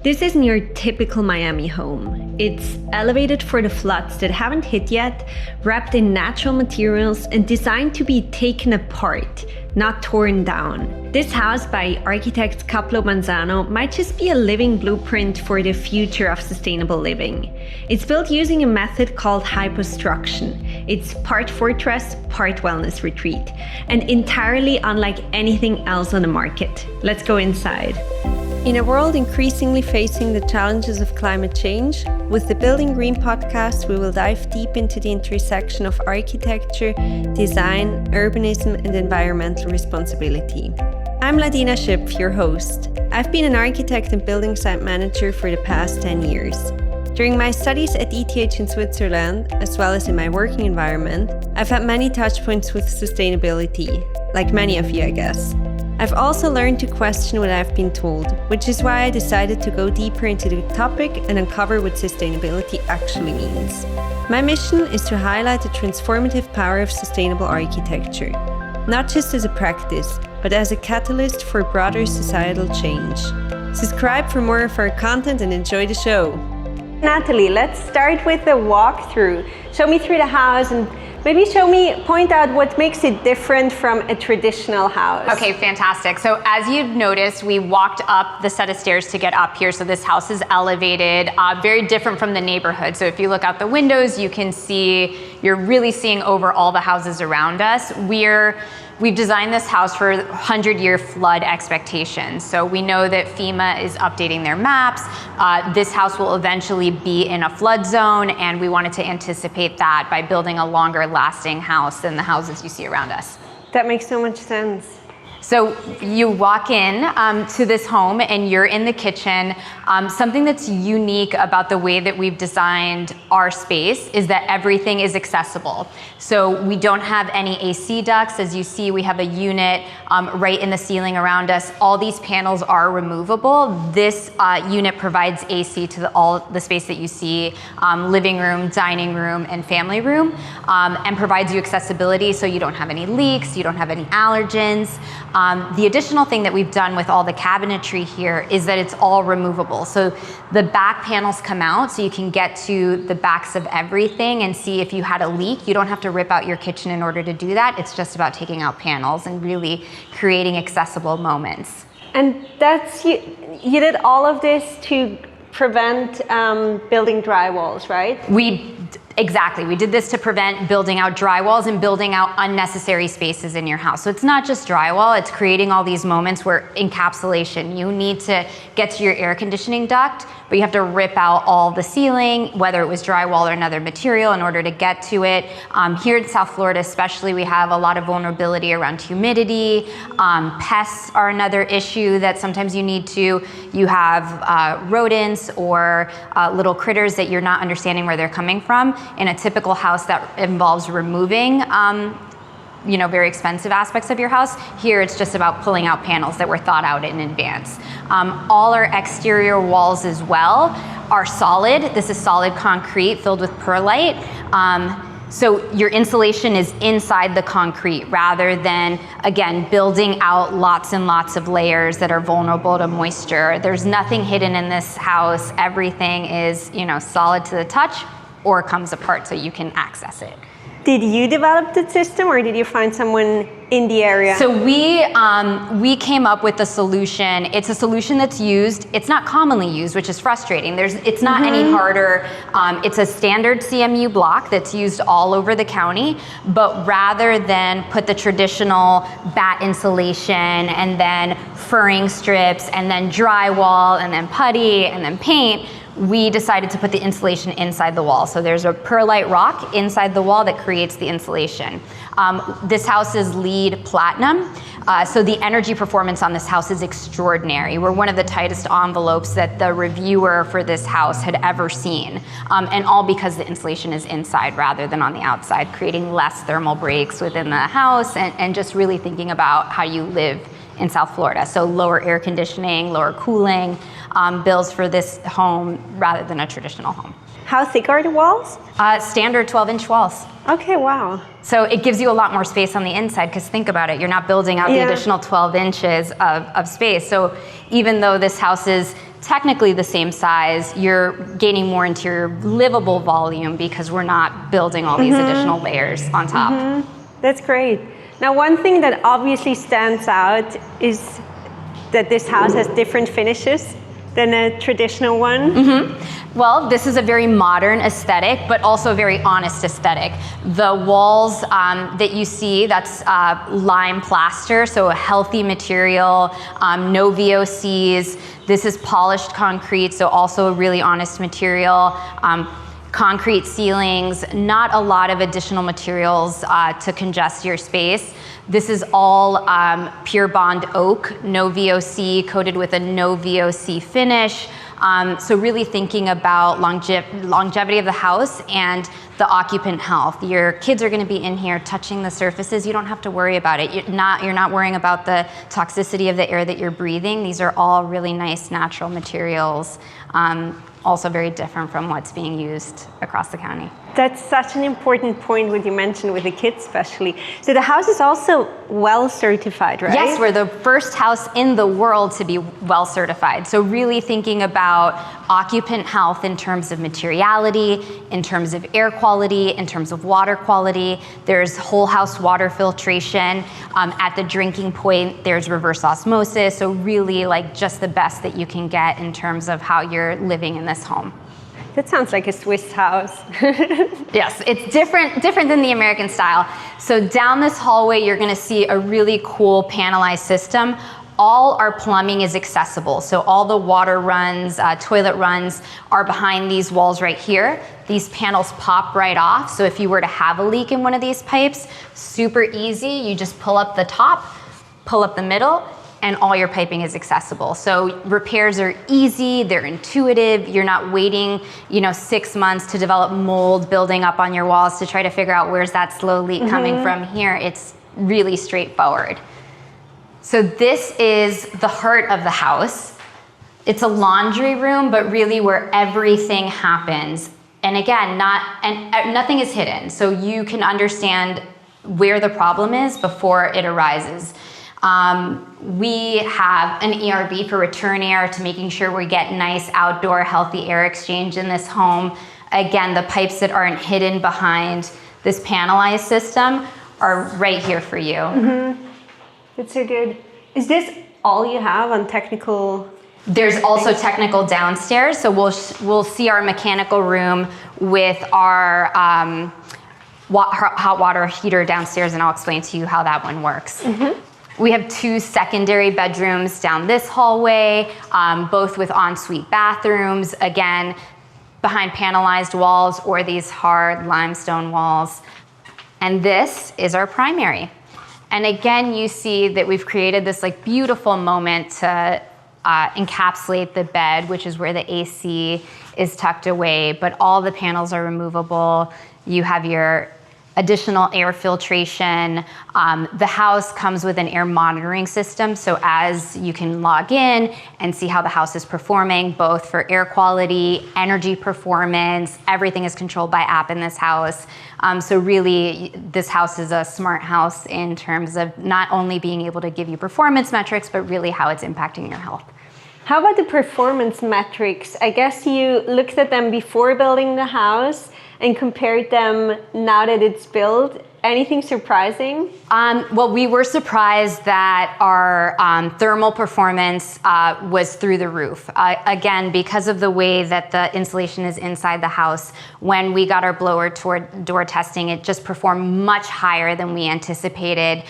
This isn't your typical Miami home. It's elevated for the floods that haven't hit yet, wrapped in natural materials and designed to be taken apart, not torn down. This house by architect Caplow Manzano might just be a living blueprint for the future of sustainable living. It's built using a method called hypo-struction. It's part fortress, part wellness retreat, and entirely unlike anything else on the market. Let's go inside. In a world increasingly facing the challenges of climate change, with the Building Green podcast, we will dive deep into the intersection of architecture, design, urbanism, and environmental responsibility. I'm Ladina Schipf, your host. I've been an architect and building site manager for the past 10 years. During my studies at ETH in Switzerland, as well as in my working environment, I've had many touchpoints with sustainability, like many of you, I guess. I've also learned to question what I've been told, which is why I decided to go deeper into the topic and uncover what sustainability actually means. My mission is to highlight the transformative power of sustainable architecture, not just as a practice, but as a catalyst for broader societal change. Subscribe for more of our content and enjoy the show. Nathalie, let's start with the walkthrough. Show me through the house and maybe point out what makes it different from a traditional house. Okay, fantastic. So as you've noticed, we walked up the set of stairs to get up here. So this house is elevated, very different from the neighborhood. So if you look out the windows, you can see, you're really seeing over all the houses around us. We've designed this house for 100-year flood expectations. So we know that FEMA is updating their maps. This house will eventually be in a flood zone, and we wanted to anticipate that by building a longer lasting house than the houses you see around us. That makes so much sense. So you walk in to this home and you're in the kitchen. Something that's unique about the way that we've designed our space is that everything is accessible. So we don't have any AC ducts. As you see, we have a unit right in the ceiling around us. All these panels are removable. This unit provides AC to all the space that you see, living room, dining room, and family room, and provides you accessibility so you don't have any leaks, you don't have any allergens. The additional thing that we've done with all the cabinetry here is that it's all removable. So the back panels come out so you can get to the backs of everything and see if you had a leak. You don't have to rip out your kitchen in order to do that. It's just about taking out panels and really creating accessible moments. And you did all of this to prevent building dry walls, right? Exactly. We did this to prevent building out drywalls and building out unnecessary spaces in your house. So it's not just drywall, it's creating all these moments where encapsulation, you need to get to your air conditioning duct, but you have to rip out all the ceiling, whether it was drywall or another material, in order to get to it. Here in South Florida especially, we have a lot of vulnerability around humidity. Pests are another issue that sometimes you have rodents or little critters that you're not understanding where they're coming from. In a typical house that involves removing very expensive aspects of your house, here it's just about pulling out panels that were thought out in advance. All our exterior walls as well are solid. This is solid concrete filled with perlite. So your insulation is inside the concrete rather than, again, building out lots and lots of layers that are vulnerable to moisture. There's nothing hidden in this house. Everything is, solid to the touch or comes apart so you can access it. Did you develop the system or did you find someone in the area? So we came up with a solution. It's a solution that's used. It's not commonly used, which is frustrating. It's not any harder. It's a standard CMU block that's used all over the county, but rather than put the traditional bat insulation and then furring strips and then drywall and then putty and then paint, we decided to put the insulation inside the wall. So there's a perlite rock inside the wall that creates the insulation. This house is LEED Platinum. So the energy performance on this house is extraordinary. We're one of the tightest envelopes that the reviewer for this house had ever seen. And all because the insulation is inside rather than on the outside, creating less thermal breaks within the house and just really thinking about how you live in South Florida. So lower air conditioning, lower cooling bills for this home rather than a traditional home. How thick are the walls? Standard 12-inch walls. Okay, wow. So it gives you a lot more space on the inside, because think about it, you're not building out the additional 12 inches of space. So even though this house is technically the same size, you're gaining more interior livable volume because we're not building all these additional layers on top. That's great. Now, one thing that obviously stands out is that this house has different finishes than a traditional one. Well, this is a very modern aesthetic, but also a very honest aesthetic. The walls that you see, that's lime plaster, so a healthy material, no VOCs. This is polished concrete, so also a really honest material. Concrete ceilings, not a lot of additional materials to congest your space. This is all pure bond oak, no VOC, coated with a no VOC finish. So really thinking about longevity of the house and the occupant health. Your kids are going to be in here touching the surfaces. You don't have to worry about it. You're not worrying about the toxicity of the air that you're breathing. These are all really nice natural materials. Also very different from what's being used across the county. That's such an important point what you mentioned with the kids especially. So the house is also well certified, right? Yes, we're the first house in the world to be well certified. So really thinking about occupant health in terms of materiality, in terms of air quality, in terms of water quality. There's whole house water filtration. At the drinking point, there's reverse osmosis. So really like just the best that you can get in terms of how you're living in this home. That sounds like a Swiss house. Yes, it's different than the American style. So down this hallway, you're gonna see a really cool panelized system. All our plumbing is accessible. So all the water runs, toilet runs are behind these walls right here. These panels pop right off. So if you were to have a leak in one of these pipes, super easy. You just pull up the top, pull up the middle, and all your piping is accessible. So repairs are easy, they're intuitive. You're not waiting, 6 months to develop mold building up on your walls to try to figure out where's that slow leak coming from. Here, it's really straightforward. So this is the heart of the house. It's a laundry room, but really where everything happens. And again, nothing is hidden. So you can understand where the problem is before it arises. We have an ERB for return air to making sure we get nice outdoor healthy air exchange in this home. Again, the pipes that aren't hidden behind this panelized system are right here for you. That's so good. Is this all you have on technical? There's also technical downstairs. So we'll see our mechanical room with our hot water heater downstairs, and I'll explain to you how that one works. We have 2 secondary bedrooms down this hallway, both with ensuite bathrooms, again, behind panelized walls or these hard limestone walls. And this is our primary. And again, you see that we've created this like beautiful moment to encapsulate the bed, which is where the AC is tucked away, but all the panels are removable. You have your additional air filtration. The house comes with an air monitoring system, so as you can log in and see how the house is performing, both for air quality, energy performance, everything is controlled by app in this house. So really, this house is a smart house in terms of not only being able to give you performance metrics, but really how it's impacting your health. How about the performance metrics? I guess you looked at them before building the house and compared them now that it's built. Anything surprising? Well, we were surprised that our thermal performance was through the roof. Again, because of the way that the insulation is inside the house, when we got our blower door testing, it just performed much higher than we anticipated.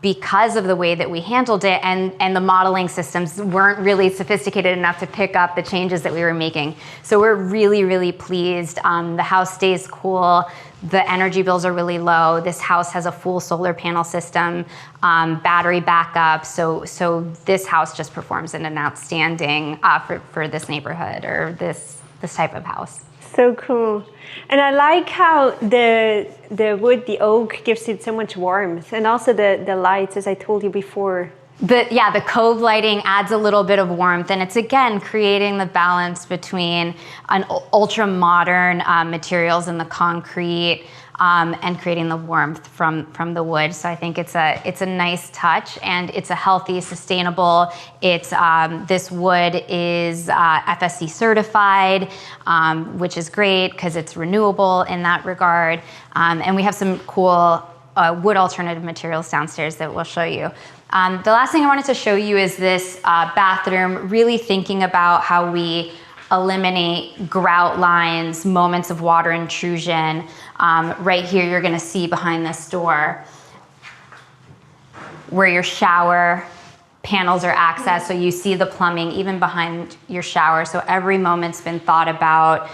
Because of the way that we handled it, and the modeling systems weren't really sophisticated enough to pick up the changes that we were making. So we're really, really pleased. The house stays cool. The energy bills are really low. This house has a full solar panel system, battery backup. So this house just performs in an outstanding for this neighborhood or this type of house. So cool. And I like how the wood, the oak, gives it so much warmth, and also the lights, as I told you before. The cove lighting adds a little bit of warmth, and it's again creating the balance between an ultra modern materials in the concrete, and creating the warmth from the wood. So I think it's a nice touch, and it's a healthy, sustainable. This wood is FSC certified, which is great because it's renewable in that regard. And we have some cool wood alternative materials downstairs that we'll show you. The last thing I wanted to show you is this bathroom, really thinking about how we eliminate grout lines, moments of water intrusion. Right here, you're gonna see behind this door where your shower panels are accessed. So you see the plumbing even behind your shower. So every moment's been thought about.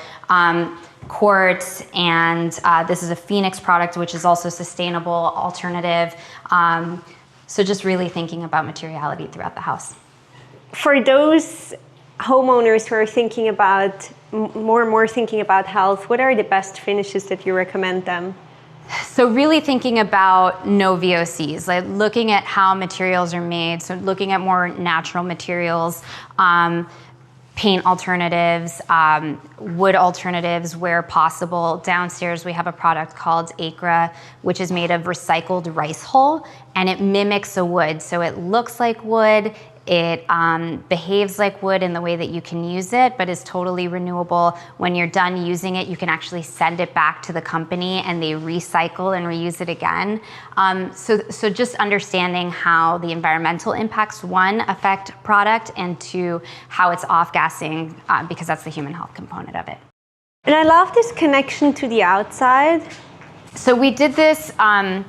Quartz, and this is a Phoenix product, which is also sustainable alternative. So just really thinking about materiality throughout the house. For those homeowners who are thinking about, more and more thinking about health, what are the best finishes that you recommend them? So really thinking about no VOCs, like looking at how materials are made, so looking at more natural materials, paint alternatives, wood alternatives where possible. Downstairs we have a product called Acra, which is made of recycled rice hull, and it mimics a wood. So it looks like wood, it behaves like wood in the way that you can use it, but is totally renewable. When you're done using it, you can actually send it back to the company and they recycle and reuse it again. So just understanding how the environmental impacts, one, affect product, and two, how it's off-gassing, because that's the human health component of it. And I love this connection to the outside. So we did this on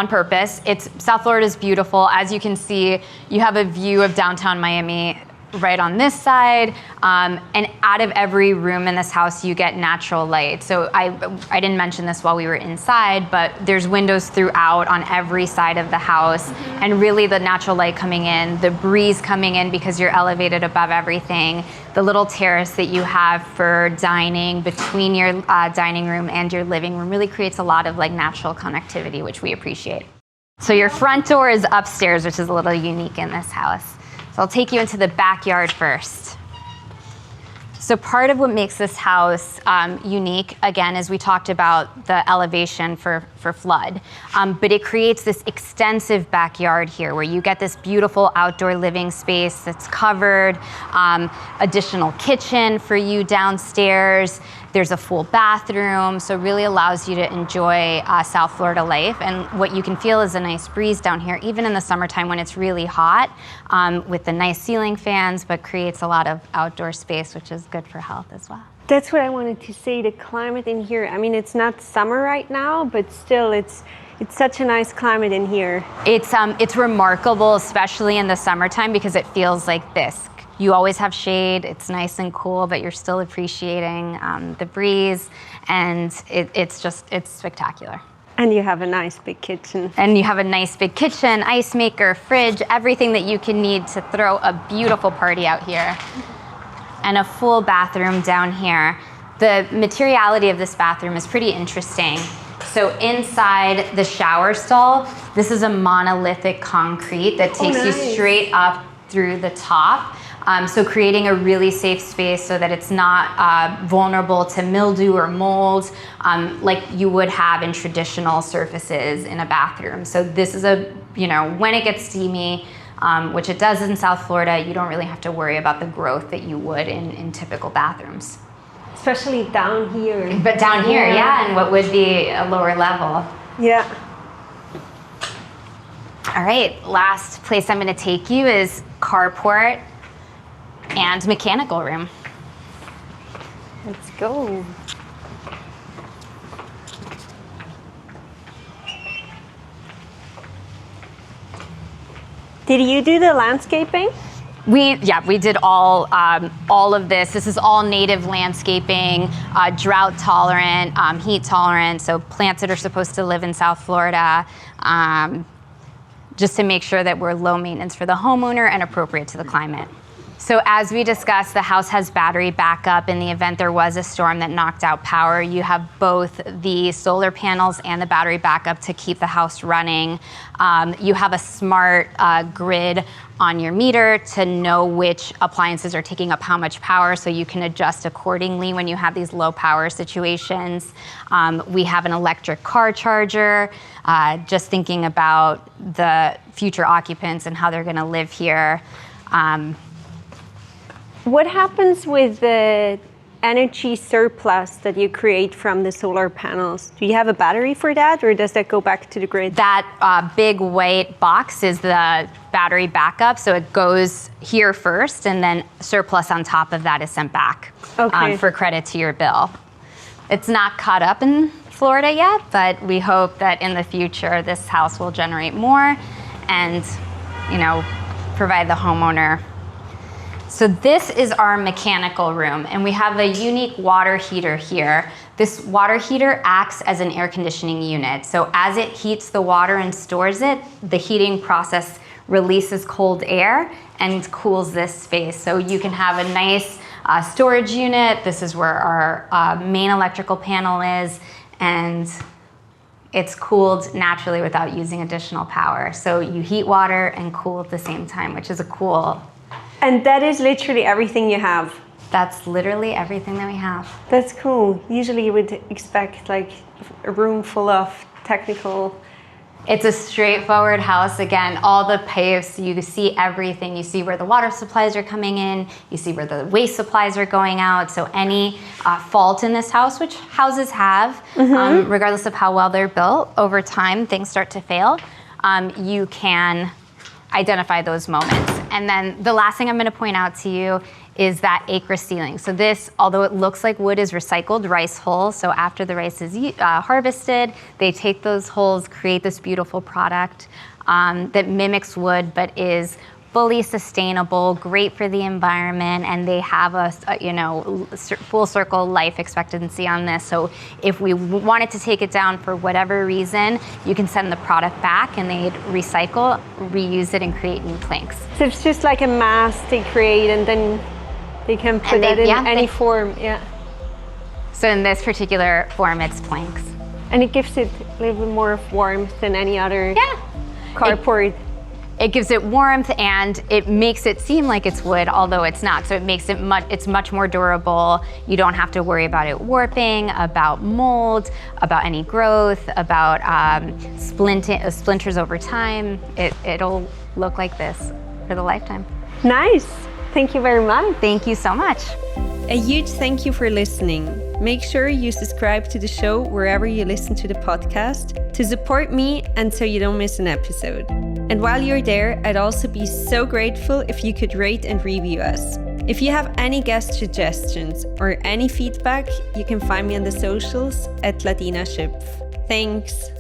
purpose. South Florida is beautiful. As you can see, you have a view of downtown Miami right on this side, and out of every room in this house you get natural light. So I didn't mention this while we were inside, but there's windows throughout on every side of the house, and really the natural light coming in, the breeze coming in because you're elevated above everything, the little terrace that you have for dining between your dining room and your living room really creates a lot of like natural connectivity, which we appreciate. So your front door is upstairs, which is a little unique in this house. So I'll take you into the backyard first. So part of what makes this house unique, again, is we talked about the elevation for flood, but it creates this extensive backyard here where you get this beautiful outdoor living space that's covered, additional kitchen for you downstairs. There's a full bathroom, so it really allows you to enjoy South Florida life. And what you can feel is a nice breeze down here, even in the summertime when it's really hot, with the nice ceiling fans, but creates a lot of outdoor space, which is good for health as well. That's what I wanted to say, the climate in here. I mean, it's not summer right now, but still it's such a nice climate in here. It's remarkable, especially in the summertime, because it feels like this. You always have shade, it's nice and cool, but you're still appreciating the breeze, and it's spectacular. And you have a nice big kitchen. And you have a nice big kitchen, ice maker, fridge, everything that you can need to throw a beautiful party out here. And a full bathroom down here. The materiality of this bathroom is pretty interesting. So inside the shower stall, this is a monolithic concrete that takes you straight up through the top. So creating a really safe space so that it's not vulnerable to mildew or mold like you would have in traditional surfaces in a bathroom. So this is when it gets steamy, which it does in South Florida, you don't really have to worry about the growth that you would in typical bathrooms. Especially down here. But down here, yeah, and what would be a lower level. Yeah. All right, last place I'm gonna take you is carport and mechanical room. Let's go. Did you do the landscaping? We did all of this. This is all native landscaping, drought tolerant, heat tolerant, so plants that are supposed to live in South Florida, just to make sure that we're low maintenance for the homeowner and appropriate to the climate. So as we discussed, the house has battery backup in the event there was a storm that knocked out power. You have both the solar panels and the battery backup to keep the house running. You have a smart grid on your meter to know which appliances are taking up how much power, so you can adjust accordingly when you have these low power situations. We have an electric car charger, just thinking about the future occupants and how they're gonna live here. What happens with the energy surplus that you create from the solar panels? Do you have a battery for that, or does that go back to the grid? That big white box is the battery backup, so it goes here first, and then surplus on top of that is sent back for credit to your bill. It's not caught up in Florida yet, but we hope that in the future this house will generate more and, you know, provide the homeowner. So this is our mechanical room, and we have a unique water heater here. This water heater acts as an air conditioning unit. So as it heats the water and stores it, the heating process releases cold air and cools this space. So you can have a nice storage unit. This is where our main electrical panel is, and it's cooled naturally without using additional power. So you heat water and cool at the same time, which is a cool. And that is literally everything you have? That's literally everything that we have. That's cool. Usually you would expect like a room full of technical. It's a straightforward house. Again, all the pipes, you see everything. You see where the water supplies are coming in. You see where the waste supplies are going out. So any fault in this house, which houses have, regardless of how well they're built, over time things start to fail. You can identify those moments. And then the last thing I'm gonna point out to you is that acre ceiling. So this, although it looks like wood, is recycled rice hulls. So after the rice is harvested, they take those hulls, create this beautiful product that mimics wood, but is fully sustainable, great for the environment, and they have a full circle life expectancy on this. So if we wanted to take it down for whatever reason, you can send the product back and they'd recycle, reuse it, and create new planks. So it's just like a mass they create, and then they can put it in any form. Yeah. So in this particular form, it's planks. And it gives it a little bit more of warmth than any other carport. It gives it warmth, and it makes it seem like it's wood, although it's not. So it makes it it's much more durable. You don't have to worry about it warping, about mold, about any growth, about splinters over time. It'll look like this for the lifetime. Nice. Thank you very much. Thank you so much. A huge thank you for listening. Make sure you subscribe to the show wherever you listen to the podcast to support me and so you don't miss an episode. And while you're there, I'd also be so grateful if you could rate and review us. If you have any guest suggestions or any feedback, you can find me on the socials at LadinaShipf. Thanks.